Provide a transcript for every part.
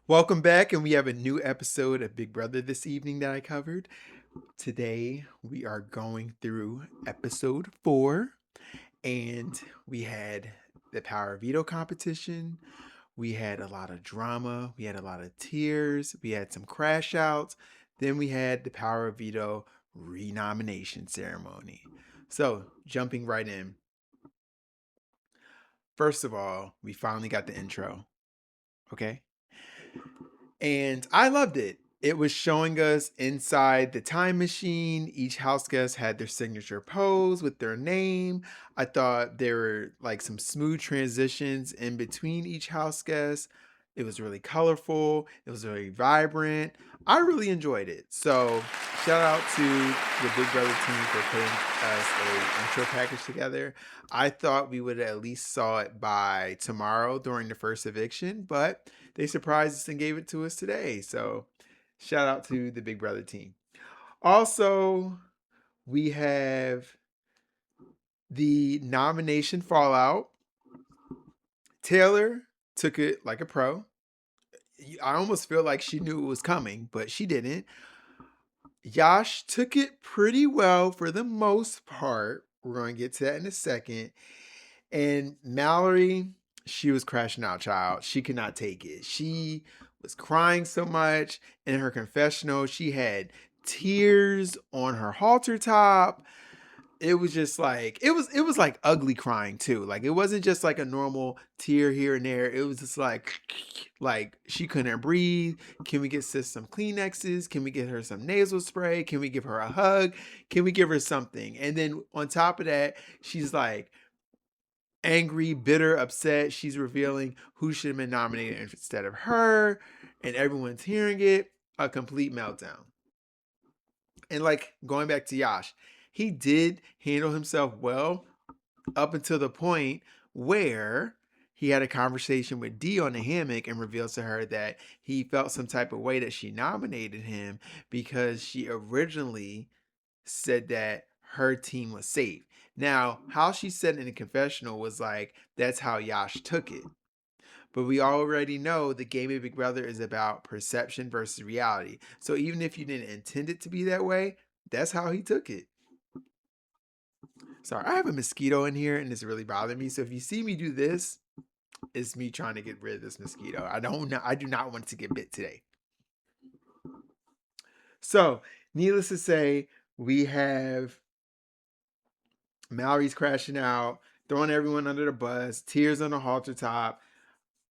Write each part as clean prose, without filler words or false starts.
Welcome back, and we have a new episode of Big Brother this evening that I covered. Today, we are going through episode 4, and we had the Power of Veto competition. We had a lot of drama, we had a lot of tears, we had some crash outs. Then we had the Power of Veto renomination ceremony. So, jumping right in. First of all, we finally got the intro. Okay? And I loved it. It was showing us inside the time machine. Each house guest had their signature pose with their name. I thought there were like some smooth transitions in between each house guest. It was really colorful. It was very vibrant. I really enjoyed it. So shout out to the Big Brother team for putting us a intro package together. I thought we would at least saw it by tomorrow during the first eviction, but they surprised us and gave it to us today. So shout out to the Big Brother team. Also, we have the nomination fallout. Taylor took it like a pro. I almost feel like she knew it was coming, but she didn't. Yash took it pretty well for the most part. We're going to get to that in a second. And Mallory, she was crashing out, child. She could not take it. She was crying so much in her confessional. She had tears on her halter top. It was just like it was like ugly crying too. Like it wasn't just like a normal tear here and there. It was just like she couldn't breathe. Can we get sis some Kleenexes? Can we get her some nasal spray? Can we give her a hug? Can we give her something? And then on top of that, she's like angry, bitter, upset. She's revealing who should have been nominated instead of her, and everyone's hearing it. A complete meltdown. And like going back to Yash, he did handle himself well up until the point where he had a conversation with Dee on the hammock and reveals to her that he felt some type of way that she nominated him because she originally said that her team was safe. Now, how she said in the confessional was like, that's how Yash took it. But we already know the game of Big Brother is about perception versus reality. So even if you didn't intend it to be that way, that's how he took it. Sorry, I have a mosquito in here and it's really bothering me. So if you see me do this, it's me trying to get rid of this mosquito. I do not want to get bit today. So, needless to say, we have Mallory's crashing out, throwing everyone under the bus, tears on the halter top.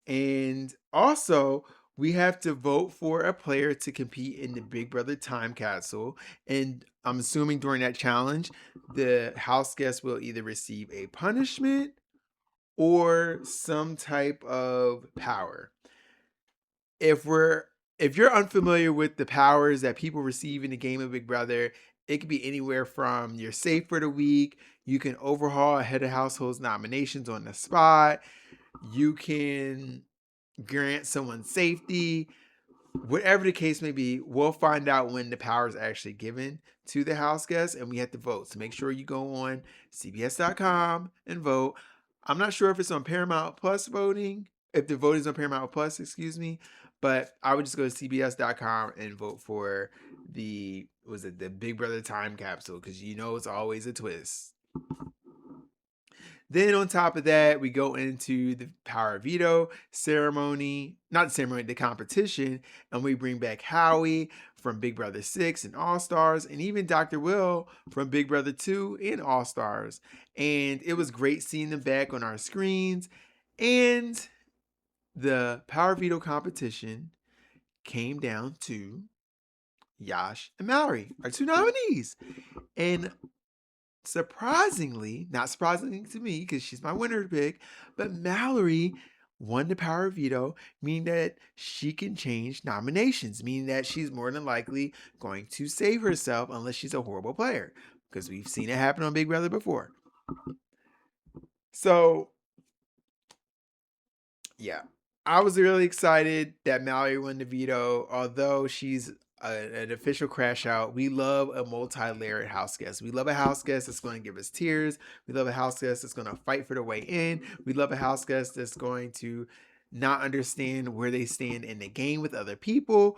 And also, we have to vote for a player to compete in the Big Brother time capsule. And I'm assuming during that challenge, the house guest will either receive a punishment or some type of power. If you're unfamiliar with the powers that people receive in the game of Big Brother, it could be anywhere from you're safe for the week, you can overhaul a head of household's nominations on the spot, you can grant someone safety, whatever the case may be. We'll find out when the power is actually given to the house guests and we have to vote. So make sure you go on cbs.com and vote. I'm not sure if it's on Paramount Plus voting, if the voting is on Paramount Plus, excuse me, but I would just go to cbs.com and vote for the Big Brother time capsule, because you know it's always a twist. Then on top of that, we go into the Power of Veto ceremony, not the ceremony, the competition, and we bring back Howie from Big Brother 6 and All Stars, and even Dr. Will from Big Brother 2 and All Stars. And it was great seeing them back on our screens. And the Power of Veto competition came down to Yash and Mallory, our two nominees. And surprisingly, not surprisingly to me because she's my winner pick, but Mallory won the Power of Veto, meaning that she can change nominations, meaning that she's more than likely going to save herself unless she's a horrible player, because we've seen it happen on Big Brother before. So, yeah, I was really excited that Mallory won the veto, although she's an official crash out. We love a multi-layered house guest. We love a house guest that's going to give us tears. We love a house guest that's going to fight for the way in. We love a house guest that's going to not understand where they stand in the game with other people.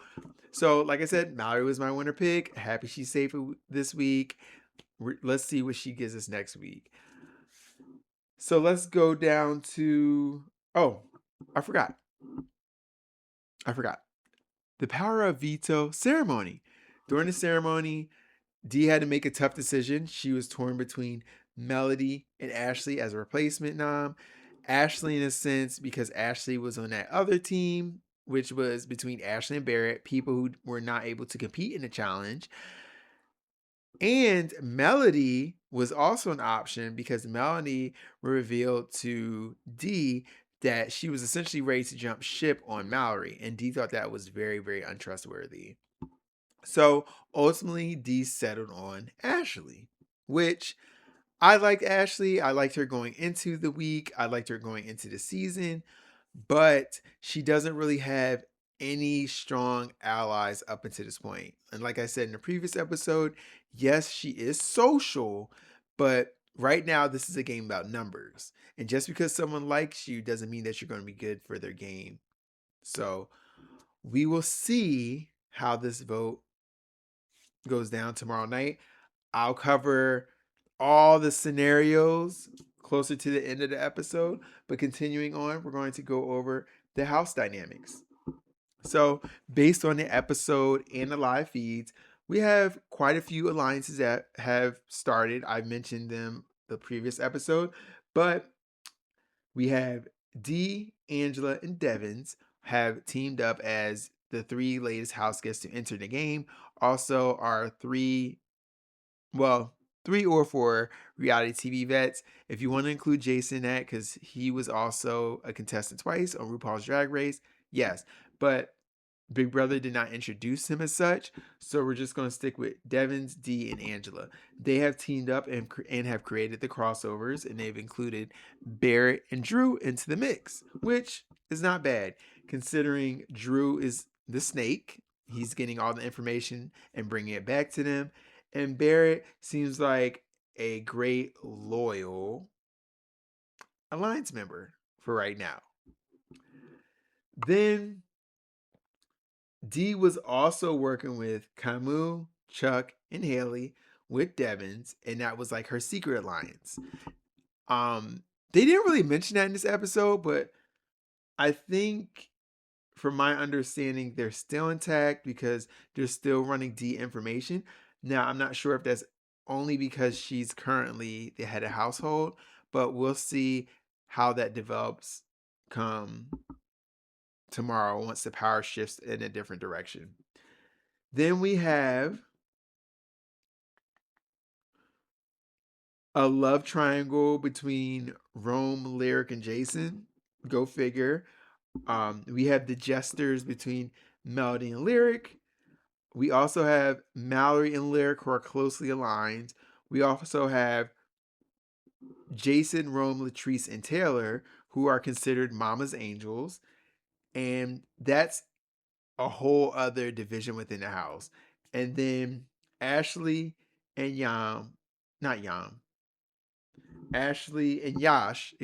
So, like I said, Mallory was my winner pick. Happy she's safe this week. Let's see what she gives us next week. So let's go down to, oh, I forgot. The Power of Veto Ceremony. During the ceremony, Dee had to make a tough decision. She was torn between Melody and Ashley as a replacement nom. Ashley, in a sense, because Ashley was on that other team, which was between Ashley and Barrett, people who were not able to compete in the challenge. And Melody was also an option because Melody revealed to Dee that she was essentially ready to jump ship on Mallory. And Dee thought that was very, very untrustworthy. So ultimately, Dee settled on Ashley, which I liked Ashley. I liked her going into the week. I liked her going into the season, but she doesn't really have any strong allies up until this point. And like I said in the previous episode, yes, she is social, but right now this is a game about numbers. And just because someone likes you doesn't mean that you're going to be good for their game. So we will see how this vote goes down tomorrow night. I'll cover all the scenarios closer to the end of the episode, but continuing on, we're going to go over the house dynamics. So, based on the episode and the live feeds, we have quite a few alliances that have started. I mentioned them the previous episode, but we have Dee, Angela, and Devins have teamed up as the 3 latest house guests to enter the game. Also, our 3 or 4 reality TV vets. If you want to include Jason in that, because he was also a contestant twice on RuPaul's Drag Race, yes. But Big Brother did not introduce him as such, so we're just going to stick with Devins, Dee, and Angela. They have teamed up and have created the crossovers, and they've included Barrett and Drew into the mix, which is not bad, considering Drew is the snake. He's getting all the information and bringing it back to them. And Barrett seems like a great, loyal alliance member for right now. Then Dee was also working with Camus, Chuck, and Haley with Devins, and that was like her secret alliance. They didn't really mention that in this episode, but I think from my understanding, they're still intact because they're still running Dee information. Now, I'm not sure if that's only because she's currently the head of household, but we'll see how that develops come tomorrow once the power shifts in a different direction. Then we have a love triangle between Rome, Lyric, and Jason. Go figure. We have the jesters between Melody and Lyric. We also have Mallory and Lyric, who are closely aligned. We also have Jason, Rome, Latrice, and Taylor, who are considered Mama's Angels. And that's a whole other division within the house. And then Ashley and Ashley and Yash,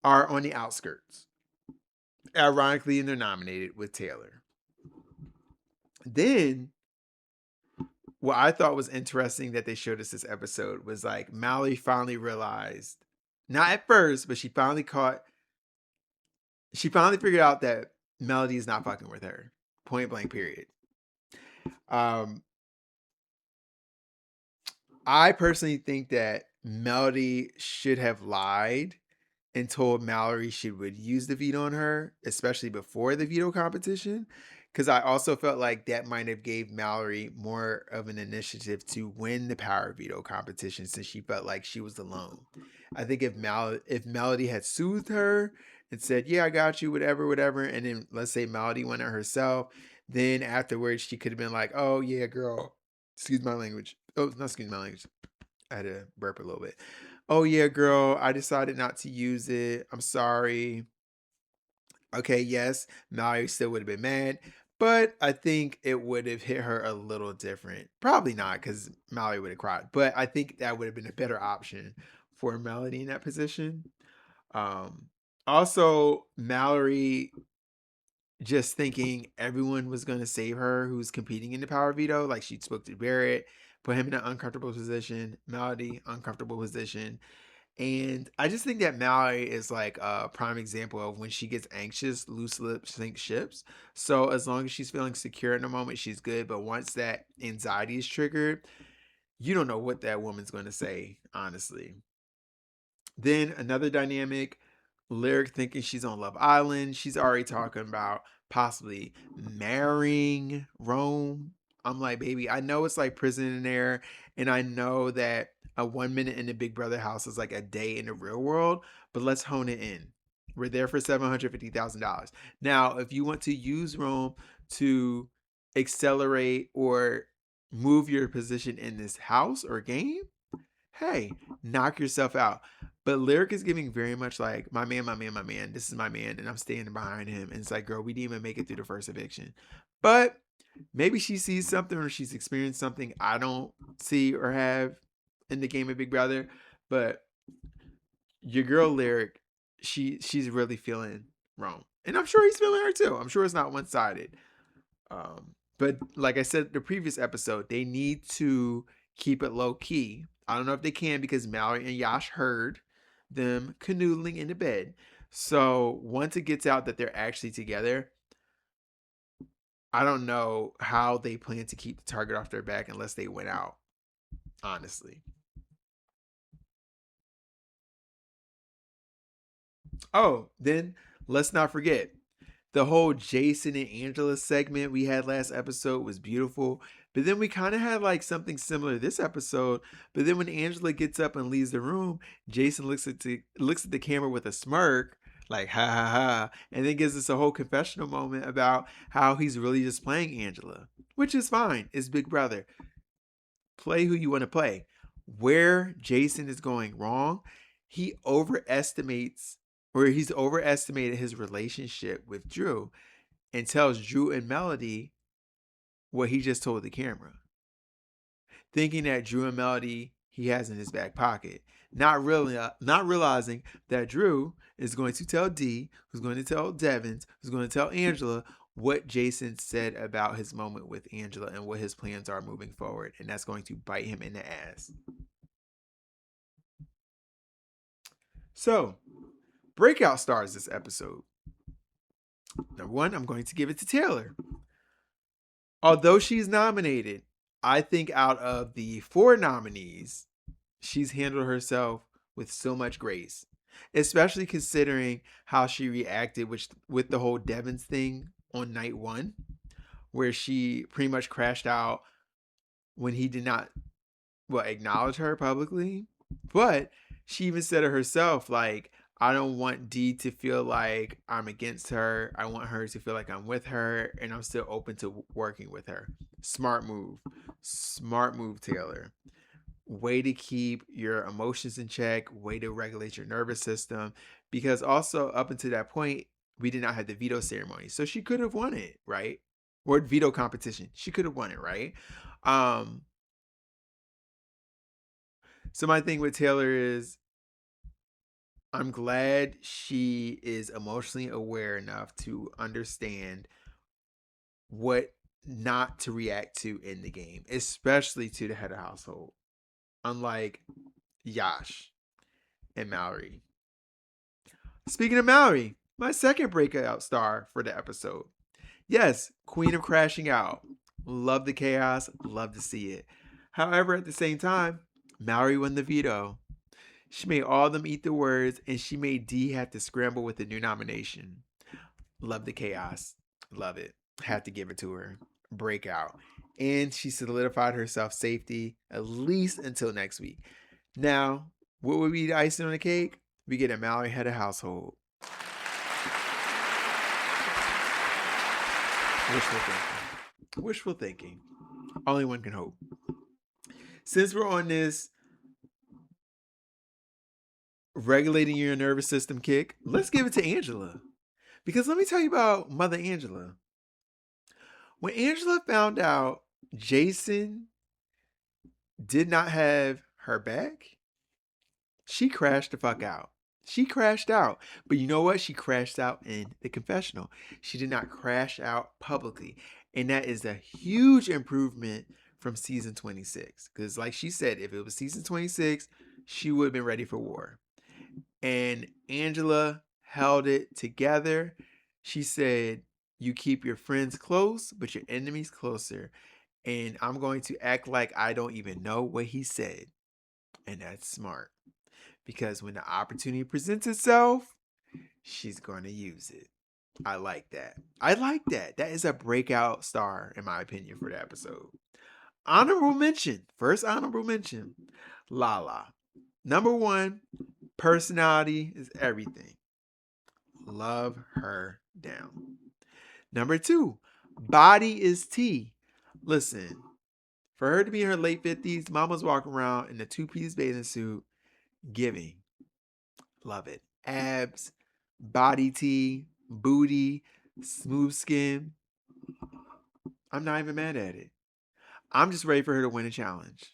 are on the outskirts. Ironically, and they're nominated with Taylor. Then, what I thought was interesting that they showed us this episode was like Mallory finally realized, not at first, but she finally figured out that Melody is not fucking with her. Point blank, period. I personally think that Melody should have lied and told Mallory she would use the veto on her, especially before the veto competition. Because I also felt like that might have gave Mallory more of an initiative to win the power veto competition since she felt like she was alone. I think if Melody had soothed her and said, "Yeah, I got you, whatever," and then let's say Melody went it herself, then afterwards she could have been like, "Oh yeah, girl, excuse my language. Oh, not excuse my language. I had to burp a little bit. Oh yeah, girl, I decided not to use it. I'm sorry." Okay, yes, Mallory still would have been mad, but I think it would have hit her a little different. Probably not, because Mallory would have cried, but I think that would have been a better option for Melody in that position. Um, Also, Mallory just thinking everyone was going to save her who's competing in the power veto. Like she spoke to Barrett, put him in an uncomfortable position. Melody, uncomfortable position. And I just think that Mallory is like a prime example of when she gets anxious, loose lips sink ships. So as long as she's feeling secure in the moment, she's good. But once that anxiety is triggered, you don't know what that woman's going to say, honestly. Then another dynamic, Lyric thinking she's on Love Island. She's already talking about possibly marrying Rome. I'm like, baby, I know it's like prison in there, and I know that a 1 minute in the Big Brother house is like a day in the real world, but let's hone it in. We're there for $750,000. Now, if you want to use Rome to accelerate or move your position in this house or game, hey, knock yourself out. But Lyric is giving very much like, my man, my man, my man. This is my man, and I'm standing behind him. And it's like, girl, we didn't even make it through the first eviction. But maybe she sees something or she's experienced something I don't see or have in the game of Big Brother. But your girl Lyric, she's really feeling wrong. And I'm sure he's feeling her too. I'm sure it's not one-sided. But like I said the previous episode, they need to keep it low key. I don't know if they can because Mallory and Yash heard them canoodling in the bed. So once it gets out that they're actually together, I don't know how they plan to keep the target off their back unless they went out, honestly. Oh, then let's not forget the whole Jason and Angela segment we had last episode was beautiful. But then we kind of had like something similar this episode. But then when Angela gets up and leaves the room, Jason looks at the camera with a smirk, like ha ha ha, and then gives us a whole confessional moment about how he's really just playing Angela, which is fine. It's Big Brother. Play who you want to play. Where Jason is going wrong, he overestimates or he's overestimated his relationship with Drew and tells Drew and Melody what he just told the camera, thinking that Drew and Melody he has in his back pocket, not realizing that Drew is going to tell D, who's going to tell Devins, who's going to tell Angela what Jason said about his moment with Angela and what his plans are moving forward, and that's going to bite him in the ass. So, breakout stars this episode. Number one, I'm going to give it to Taylor. Although she's nominated, I think out of the 4 nominees, she's handled herself with so much grace, especially considering how she reacted with the whole Devins thing on night 1, where she pretty much crashed out when he did not acknowledge her publicly. But she even said it herself, like, I don't want Dee to feel like I'm against her. I want her to feel like I'm with her and I'm still open to working with her. Smart move. Smart move, Taylor. Way to keep your emotions in check. Way to regulate your nervous system. Because also, up until that point, we did not have the veto ceremony. So she could have won it, right? Or veto competition. She could have won it, right? So my thing with Taylor is I'm glad she is emotionally aware enough to understand what not to react to in the game, especially to the head of household. Unlike Yash and Mallory. Speaking of Mallory, my second breakout star for the episode. Yes, Queen of Crashing Out. Love the chaos, love to see it. However, at the same time, Mallory won the veto. She made all of them eat the words, and she made D have to scramble with the new nomination. Love the chaos. Love it. Had to give it to her. Breakout. And she solidified herself safety at least until next week. Now, what would be the icing on the cake? We get a Mallory head of household. Wishful thinking. Wishful thinking. Only one can hope. Since we're on this regulating your nervous system kick, let's give it to Angela. Because let me tell you about Mother Angela. When Angela found out Jason did not have her back, she crashed the fuck out. She crashed out. But you know what? She crashed out in the confessional. She did not crash out publicly. And that is a huge improvement from season 26. Because, like she said, if it was season 26, she would have been ready for war. And Angela held it together. She said, "You keep your friends close, but your enemies closer. And I'm going to act like I don't even know what he said." And that's smart. Because when the opportunity presents itself, she's going to use it. I like that. I like that. That is a breakout star, in my opinion, for the episode. Honorable mention. First honorable mention. Lala. Number one, personality is everything. Love her down. Number two, body is tea. Listen, for her to be in her late 50s, mama's walking around in a two-piece bathing suit, giving. Love it. Abs, body tea, booty, smooth skin. I'm not even mad at it. I'm just ready for her to win a challenge.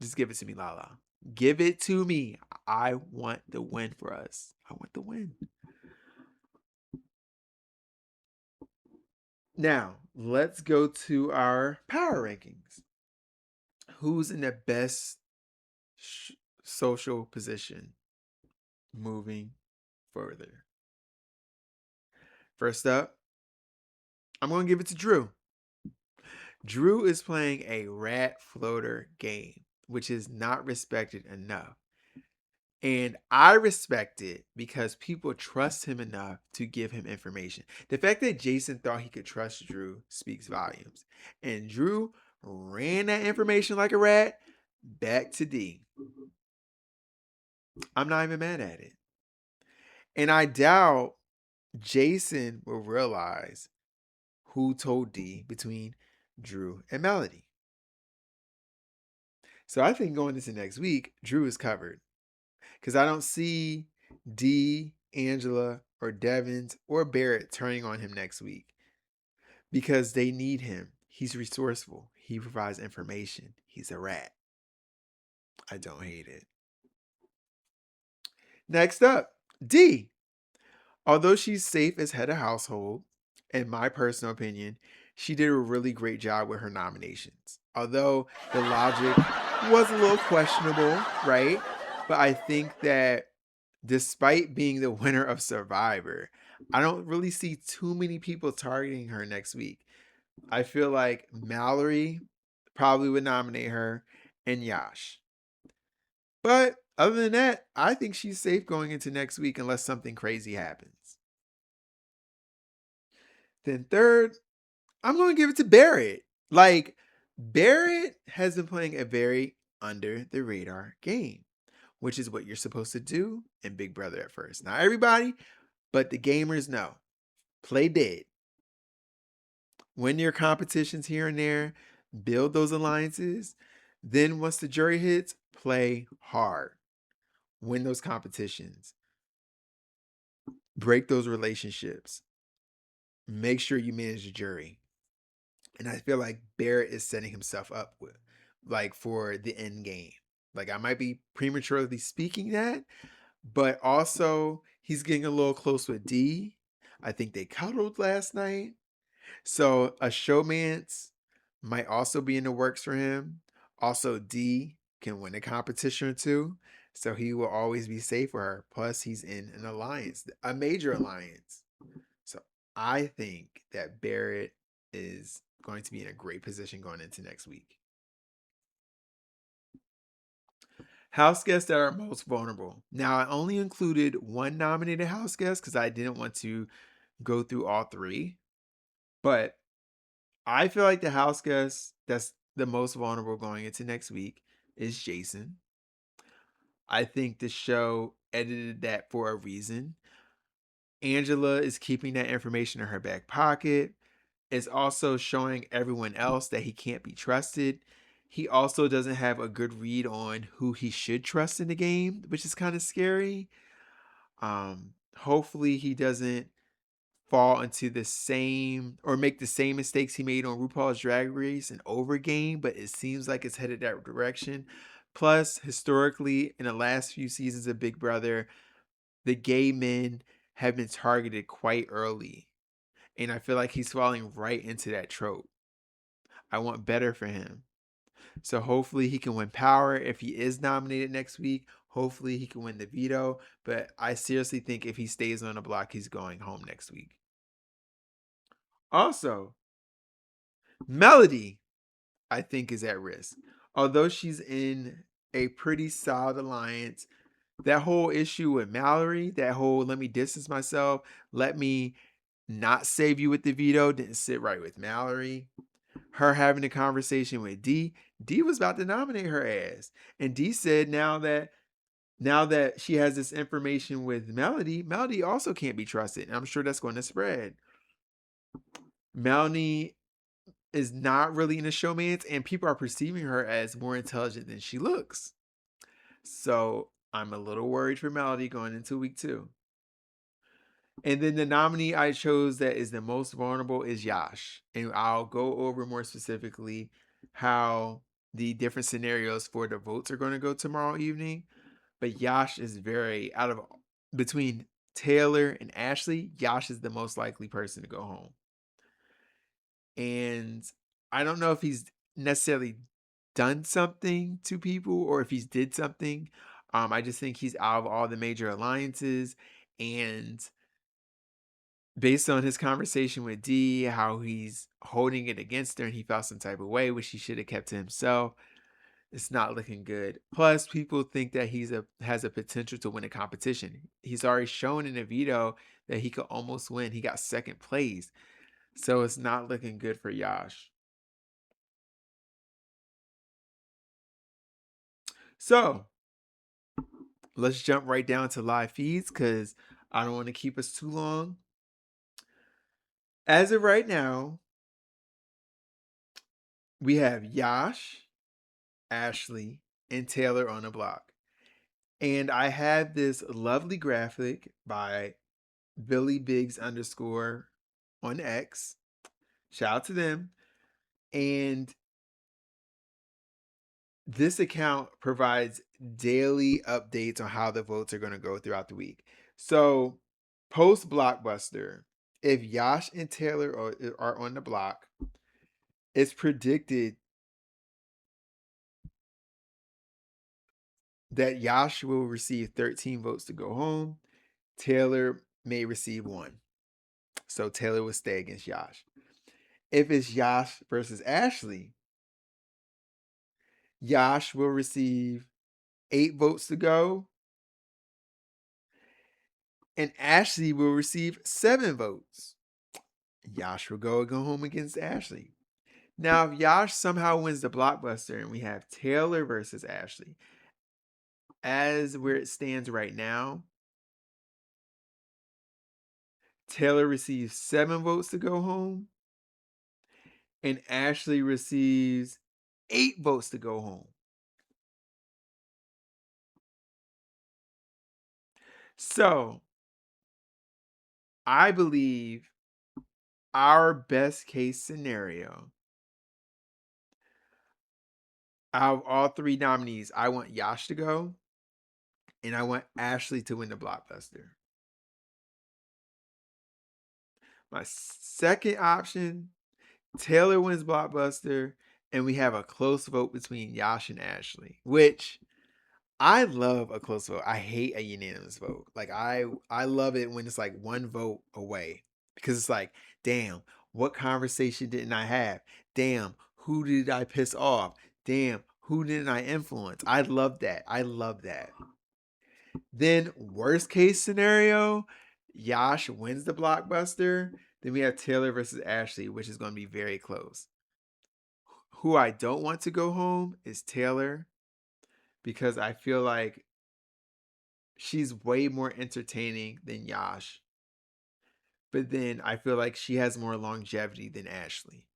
Just give it to me, Lala. Give it to me. I want the win for us. I want the win. Now, let's go to our power rankings. Who's in the best social position moving further? First up, I'm going to give it to Drew. Drew is playing a rat floater game, which is not respected enough. And I respect it because people trust him enough to give him information. The fact that Jason thought he could trust Drew speaks volumes. And Drew ran that information like a rat back to D. I'm not even mad at it. And I doubt Jason will realize who told D between Drew and Melody. So I think going into next week, Drew is covered. Because I don't see D, Angela, or Devins, or Barrett turning on him next week. Because they need him. He's resourceful. He provides information. He's a rat. I don't hate it. Next up, D. Although she's safe as head of household, in my personal opinion, she did a really great job with her nominations. Although the logic was a little questionable, right? But I think that despite being the winner of Survivor, I don't really see too many people targeting her next week. I feel like Mallory probably would nominate her and Yash. But other than that, I think she's safe going into next week unless something crazy happens. Then third, I'm going to give it to Barrett. Like, Barrett has been playing a very under the radar game, which is what you're supposed to do in Big Brother at first. Not everybody, but the gamers know. Play dead. Win your competitions here and there. Build those alliances. Then once the jury hits, play hard. Win those competitions. Break those relationships. Make sure you manage the jury. And I feel like Barrett is setting himself up with, like, for the end game. Like, I might be prematurely speaking that, but also he's getting a little close with D. I think they cuddled last night. So a showmance might also be in the works for him. Also, D can win a competition or two. So he will always be safe for her. Plus, he's in an alliance, a major alliance. So I think that Barrett is going to be in a great position going into next week. House guests that are most vulnerable. Now, I only included one nominated house guest because I didn't want to go through all three. But I feel like the house guest that's the most vulnerable going into next week is Jason. I think the show edited that for a reason. Angela is keeping that information in her back pocket. It's also showing everyone else that he can't be trusted. He also doesn't have a good read on who he should trust in the game, which is kind of scary. Hopefully he doesn't fall into the same or make the same mistakes he made on RuPaul's Drag Race and Overgame, but it seems like it's headed that direction. Plus, historically, in the last few seasons of Big Brother, the gay men have been targeted quite early. And I feel like he's falling right into that trope. I want better for him. So hopefully he can win power if he is nominated next week. Hopefully he can win the veto. But I seriously think if he stays on the block, he's going home next week. Also, Melody, I think, is at risk. Although she's in a pretty solid alliance, that whole issue with Mallory, that whole let me distance myself, let me not save you with the veto, didn't sit right with Mallory. Her having a conversation with D was about to nominate her ass. And D said now that she has this information with Melody also can't be trusted. And I'm sure that's going to spread. Melanie is not really in a showmance, and people are perceiving her as more intelligent than she looks. So I'm a little worried for Melody going into week 2. And then the nominee I chose that is the most vulnerable is Yash. And I'll go over more specifically how the different scenarios for the votes are going to go tomorrow evening. But Yash is very, out of between Taylor and Ashley, Yash is the most likely person to go home. And I don't know if he's necessarily done something to people or if he's did something. I just think he's out of all the major alliances, and based on his conversation with D, how he's holding it against her and he felt some type of way, which he should have kept to himself, it's not looking good. Plus, people think that has a potential to win a competition. He's already shown in a veto that he could almost win. He got second place. So it's not looking good for Yash. So let's jump right down to live feeds because I don't want to keep us too long. As of right now, we have Yash, Ashley, and Taylor on the block. And I have this lovely graphic by Billy Biggs _ on X. Shout out to them. And this account provides daily updates on how the votes are going to go throughout the week. So, post Blockbuster, if Yash and Taylor are on the block, it's predicted that Yash will receive 13 votes to go home. Taylor may receive 1. So Taylor will stay against Yash. If it's Yash versus Ashley, Yash will receive 8 votes to go, and Ashley will receive 7 votes. Yash will go home against Ashley. Now, if Yash somehow wins the Blockbuster and we have Taylor versus Ashley, as where it stands right now, Taylor receives 7 votes to go home, and Ashley receives 8 votes to go home. So, I believe our best case scenario, out of all 3 nominees, I want Yash to go, and I want Ashley to win the Blockbuster. My second option, Taylor wins Blockbuster, and we have a close vote between Yash and Ashley, which I love a close vote. I hate a unanimous vote. Like I love it when it's like one vote away, because it's like, damn, what conversation didn't I have? Damn, who did I piss off? Damn, who didn't I influence? I love that. I love that. Then worst case scenario, Yash wins the Blockbuster. Then we have Taylor versus Ashley, which is going to be very close. Who I don't want to go home is Taylor, because I feel like she's way more entertaining than Yash. But then I feel like she has more longevity than Ashley.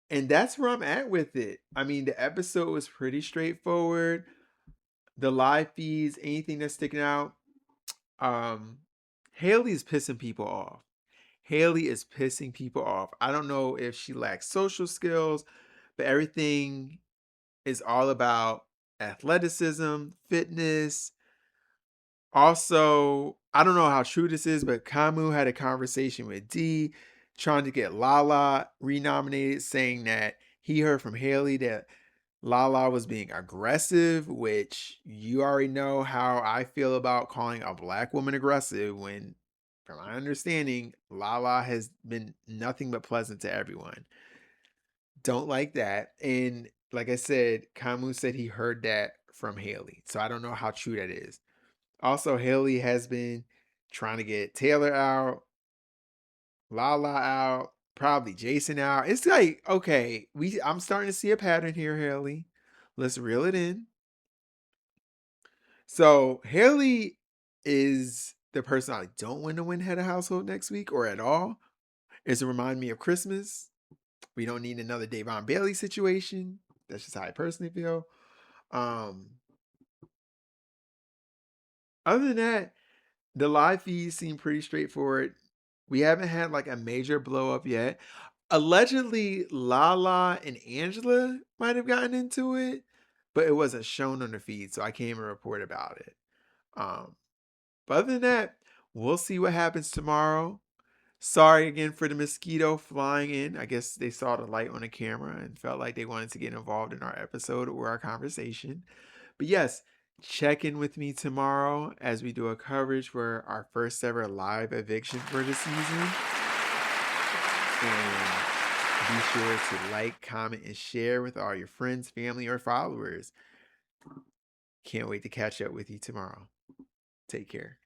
And that's where I'm at with it. I mean, the episode was pretty straightforward. The live feeds, anything that's sticking out. Haley is pissing people off. Haley is pissing people off. I don't know if she lacks social skills, but everything is all about athleticism, fitness. Also, I don't know how true this is, but Kamu had a conversation with D trying to get Lala renominated, saying that he heard from Haley that Lala was being aggressive, which you already know how I feel about calling a black woman aggressive when, from my understanding, Lala has been nothing but pleasant to everyone. Don't like that. And like I said, Kamu said he heard that from Haley. So I don't know how true that is. Also, Haley has been trying to get Taylor out, Lala out, probably Jason out. It's like, okay, I'm starting to see a pattern here, Haley. Let's reel it in. So Haley is the person I don't want to win head of household next week or at all. It's to remind me of Christmas. We don't need another Davon Bailey situation. That's just how I personally feel. Other than that, the live feeds seem pretty straightforward. We haven't had like a major blow up yet. Allegedly, Lala and Angela might have gotten into it, but it wasn't shown on the feed, so I can't even report about it. But other than that, we'll see what happens tomorrow. Sorry again for the mosquito flying in. I guess they saw the light on the camera and felt like they wanted to get involved in our episode or our conversation. But yes, check in with me tomorrow as we do a coverage for our first ever live eviction for the season. And be sure to like, comment, and share with all your friends, family, or followers. Can't wait to catch up with you tomorrow. Take care.